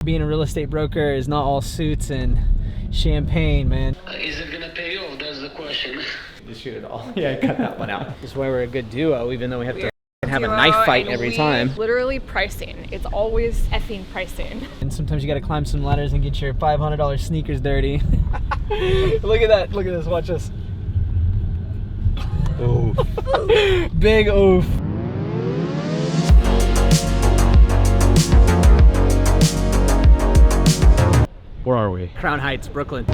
Being a real estate broker is not all suits and champagne, man. Is it gonna pay off? That's the question. Just shoot it all. Yeah, cut that one out. This is why we're a good duo, even though we have to have a knife fight every time. Literally pricing. It's always effing pricing. And sometimes you gotta climb some ladders and get your $500 sneakers dirty. Look at that. Look at this. Watch this. Oof. Big oof. Where are we? Crown Heights, Brooklyn.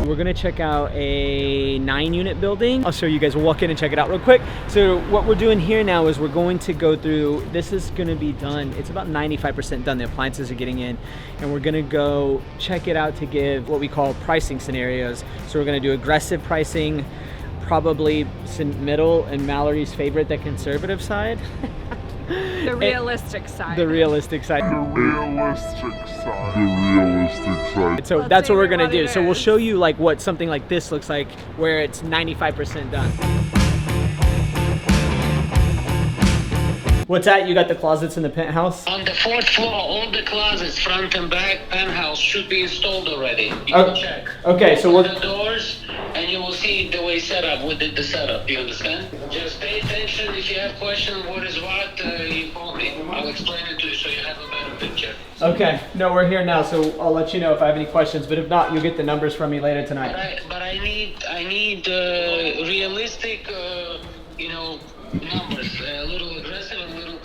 We're gonna check out a 9-unit building. I'll show you guys. We'll walk in and check it out real quick. So what we're doing here now is we're going to go through, this is gonna be done. It's about 95% done. The appliances are getting in, and we're gonna go check it out to give what we call pricing scenarios. So we're gonna do aggressive pricing, probably middle, and Mallory's favorite, the conservative side. The realistic side. The realistic side. The realistic side. The realistic side. So that's what we're gonna do. So we'll show you like what something like this looks like, where it's 95% done. What's that? You got the closets in the penthouse? On the 4th floor, all the closets, front and back, penthouse, should be installed already. You can check. Okay, so we're the doors, and you will see the way set up. We did the setup. You understand? Just pay attention. If you have questions, what is what, you call me. I'll explain it to you so you have a better picture. Okay. No, we're here now, so I'll let you know if I have any questions. But if not, you'll get the numbers from me later tonight. But I need realistic, numbers. A little aggressive, a little,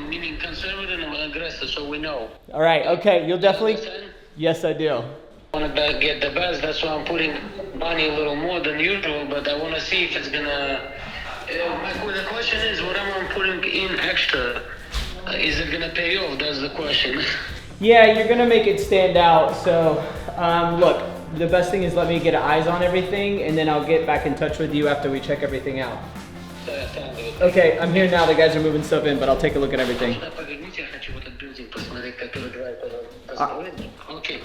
meaning conservative and aggressive, so we know. All right. Okay. You'll definitely. Yes, I do. I want to get the best. That's why I'm putting money a little more than usual. But I want to see if it's gonna. The question is, what I'm putting in extra. Is it gonna pay off? That's the question. Yeah, you're gonna make it stand out. So, look, the best thing is let me get eyes on everything, and then I'll get back in touch with you after we check everything out. Okay, I'm here now. The guys are moving stuff in, but I'll take a look at everything. Okay.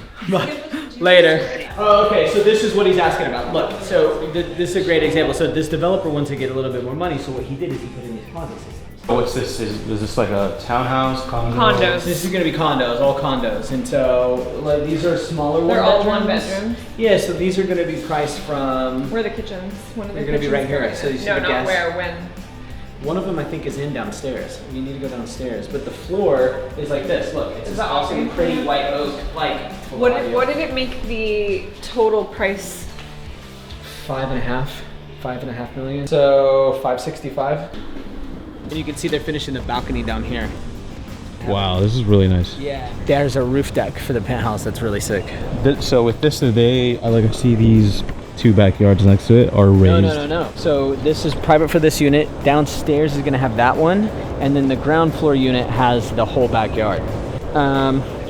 Later. Oh, okay, so this is what he's asking about. Look, so this is a great example. So this developer wants to get a little bit more money, so what he did is he put in these closet systems. What's this? Is this like a townhouse, condo? Condos. This is going to be condos, all condos. And so like, these are smaller They're one-bedrooms. all one-bedrooms. Yeah, so these are going to be priced from... Where are the kitchens? When are the They're going to be right here. So you see no, the not gas. where, when. One of them I think is in downstairs. You need to go downstairs. But the floor is like this. Look, it's this awesome pretty white oak. Like what did it make the total price? 5.5 million. So 565. And you can see they're finishing the balcony down here. Wow, this is really nice. Yeah. There's a roof deck for the penthouse. That's really sick. So with this, I see these 2 backyards next to it are raised. No. So this is private for this unit. Downstairs is gonna have that one, and then the ground floor unit has the whole backyard.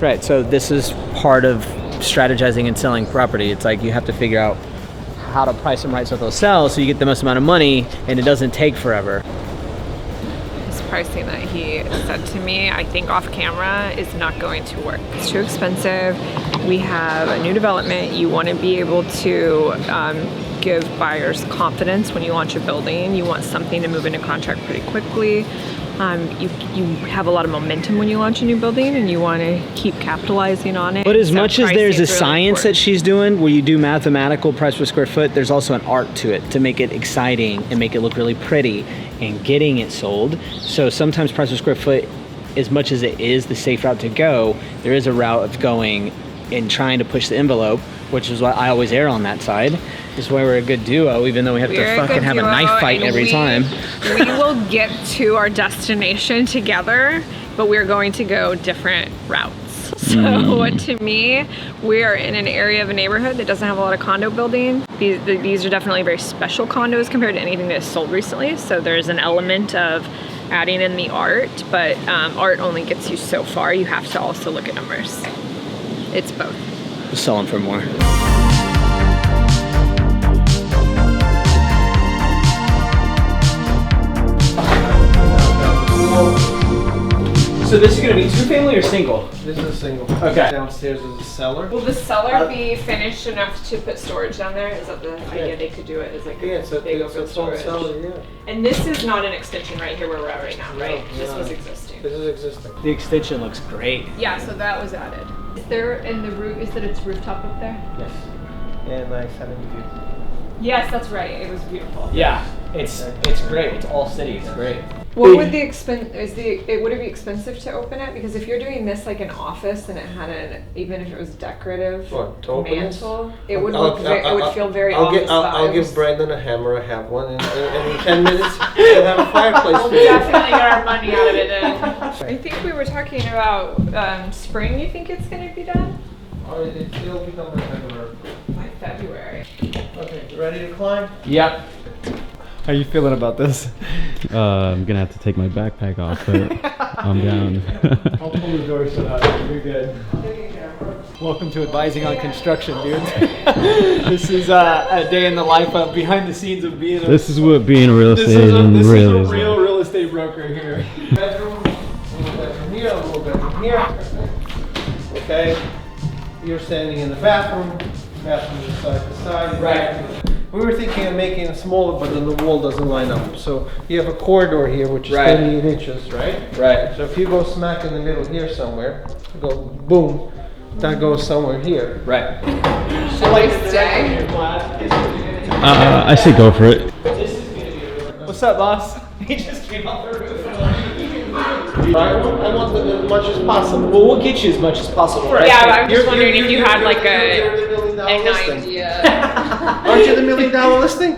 Right, so this is part of strategizing and selling property. It's like you have to figure out how to price them right so they'll sell, so you get the most amount of money and it doesn't take forever. His pricing that he said to me, I think off camera, is not going to work. It's too expensive. We have a new development. You want to be able to give buyers confidence when you launch a building. You want something to move into contract pretty quickly. You have a lot of momentum when you launch a new building, and you want to keep capitalizing on it. But as much as there's a really science that she's doing where you do mathematical price per square foot, there's also an art to it to make it exciting and make it look really pretty and getting it sold. So sometimes price per square foot, as much as it is the safe route to go, there is a route of going and trying to push the envelope, which is why I always err on that side. This is why we're a good duo, even though we have to fucking have a knife fight every time. We will get to our destination together, but we're going to go different routes. So to me, we are in an area of a neighborhood that doesn't have a lot of condo building. These are definitely very special condos compared to anything that is sold recently. So there's an element of adding in the art, but art only gets you so far. You have to also look at numbers. It's both. We'll sell them for more. So this is going to be 2-family or single? This is a single. Okay. Downstairs is a cellar. Will the cellar be finished enough to put storage down there? Is that the idea they could do it? Is like Yeah, so big it's open a full storage? cellar, yeah. And this is not an extension right here where we're at right now, right? No, This no. was existing. This is existing. The extension looks great. Yeah, so that was added. Is there in the roof? Is that it's rooftop up there? Yes. Yeah, nice having view. Yes, that's right. It was beautiful. Yeah, it's great. It's all city. It's great. What would the expense? Would it be expensive to open it? Because if you're doing this like an office and it had an, even if it was decorative What, to open this? mantle, it would look. It would feel very I'll office I'll give vibes. Brandon a hammer. I have one, and in 10 minutes we'll have a fireplace. We'll definitely get our money out of it then. I think we were talking about spring. You think it's going to be done? Oh, it'll be done by February. By February. Okay, you ready to climb? Yep. How you feeling about this? I'm gonna have to take my backpack off, but I'm down. I'll pull the door so that you're good. Welcome to Advising on Construction, dude. This is a day in the life of behind the scenes of being a... This is what being a real estate agent This really is a is. real real estate broker here. Bedroom, a little bedroom here, a little bedroom here. Okay, you're standing in the bathroom. Bathroom is side to side. Right. We were thinking of making it smaller, but then the wall doesn't line up. So you have a corridor here, which is Right. 38 inches, right? Right. So if you go smack in the middle here somewhere, go boom, that goes somewhere here. Right. Should we stay? I say go for it. What's up, boss? He just came off the roof. I want as much as possible. Well, we'll get you as much as possible. Right? Yeah, I'm just You're- wondering if you you're- had like you're the $1 million an listing. idea. Aren't you the $1 million listing?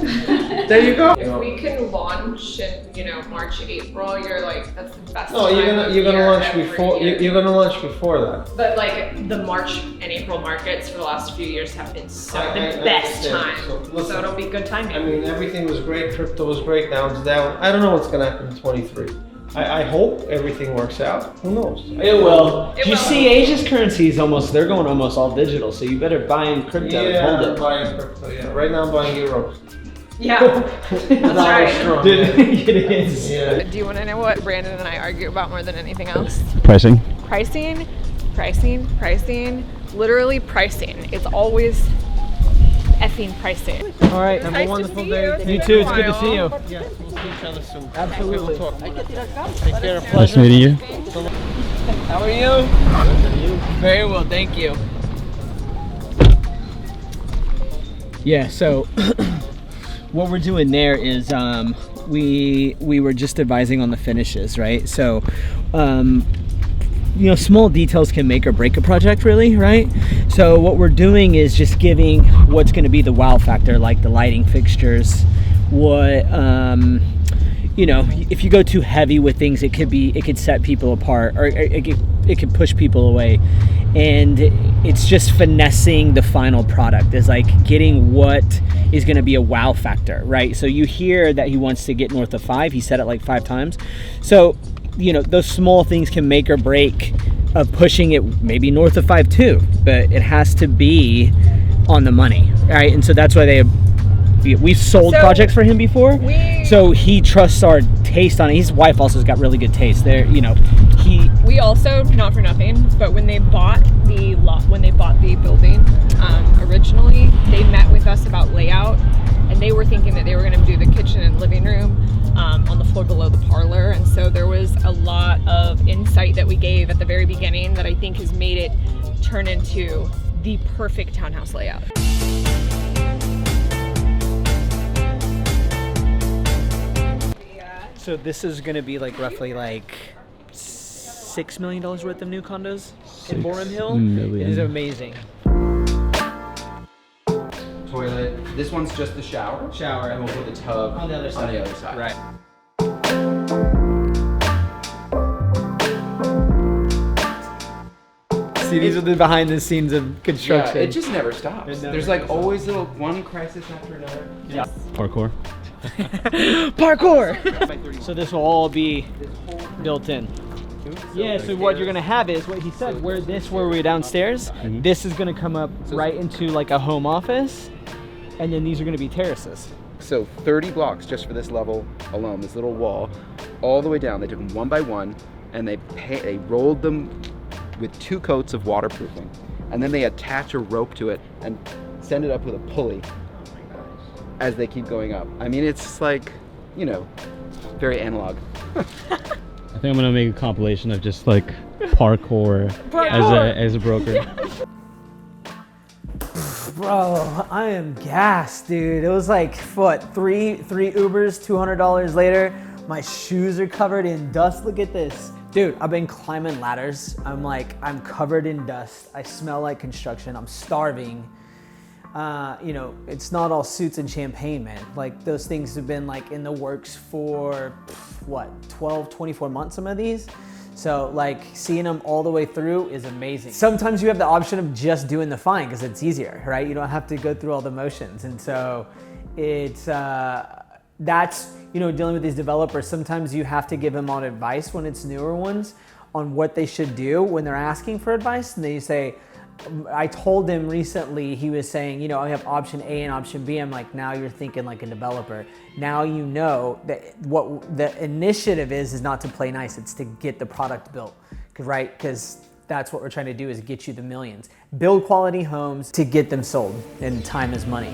There you go. If we can launch in, March, April, you're like, that's the best No, time you're of gonna year launch every before. year. You're gonna launch before that. But like the March and April markets for the last few years have been I the best understand. time. So, listen, So it'll be good timing. I mean, everything was great. Crypto was great. Now it's down. I don't know what's gonna happen in 23. I hope everything works out. Who knows? It will. It You will. see, Asia's currency is they're going almost all digital, so you better buy in crypto and Yeah, hold I'm it. buying crypto. Yeah, right now I'm buying euros. Yeah, That's right. Strong. Dude, it is. Yeah. Do you want to know what Brandon and I argue about more than anything else? Pricing. Pricing. Literally pricing. It's always effing pricing. All right. Have Nice a to wonderful see day. you. Thank You It's too. been It's a good to while. see you. Yes, we'll see each other soon. Absolutely. We'll talk. Take care. Nice meeting you. How are you? Very well, thank you. Yeah, so what we're doing there is we were just advising on the finishes, right? So small details can make or break a project, really, right? So what we're doing is just giving what's going to be the wow factor, like the lighting fixtures, what if you go too heavy with things, it could set people apart, or it could push people away. And it's just finessing the final product, is like getting what is going to be a wow factor, right? So you hear that he wants to get north of 5. He said it like 5 times. So those small things can make or break of pushing it maybe north of 5 too, but it has to be on the money, right? And so that's why we've sold projects for him before, so he trusts our taste on it. His wife also has got really good taste there. We also, not for nothing, but when they bought the building originally, they met with us about layout, and they were thinking that they were going to do the kitchen and living room on the floor below the parlor. And so there was a lot of insight that we gave at the very beginning that I think has made it turn into the perfect townhouse layout. So this is going to be like roughly like $6 million worth of new condos in Borum Hill. million. It is amazing. Toilet. This one's just the shower. And we'll put the tub On the other side. Right. See, these are the behind the scenes of Yeah, construction. it just never stops. It never There's like stops. always little one crisis after another. Yeah. Parkour. Parkour! So this will all be built in. Yeah, so what you're gonna have is what he said, where we're downstairs, this is gonna come up right into like a home office, and then these are gonna be terraces. So 30 blocks just for this level alone, this little wall, all the way down. They took them one by one, and they rolled them with 2 coats of waterproofing, and then they attach a rope to it and send it up with a pulley as they keep going up. I mean, it's like, very analog. I think I'm gonna make a compilation of just like parkour as a broker. Bro, I am gassed, dude. It was like, what, three Ubers, $200 later. My shoes are covered in dust. Look at this. Dude, I've been climbing ladders. I'm covered in dust. I smell like construction. I'm starving. You know, it's not all suits and champagne, man. Like, those things have been like in the works for, what, 12, 24 months, some of these. So like seeing them all the way through is amazing. Sometimes you have the option of just doing the fine because it's easier, right? You don't have to go through all the motions. And so it's, that's, you know, dealing with these developers, sometimes you have to give them on advice when it's newer ones on what they should do when they're asking for advice. And then you say, I told him recently, he was saying, you know, I have option A and option B. I'm like, now you're thinking like a developer. Now you know that what the initiative is not to play nice, it's to get the product built, right? Because that's what we're trying to do, is get you the millions. Build quality homes to get them sold, and time is money.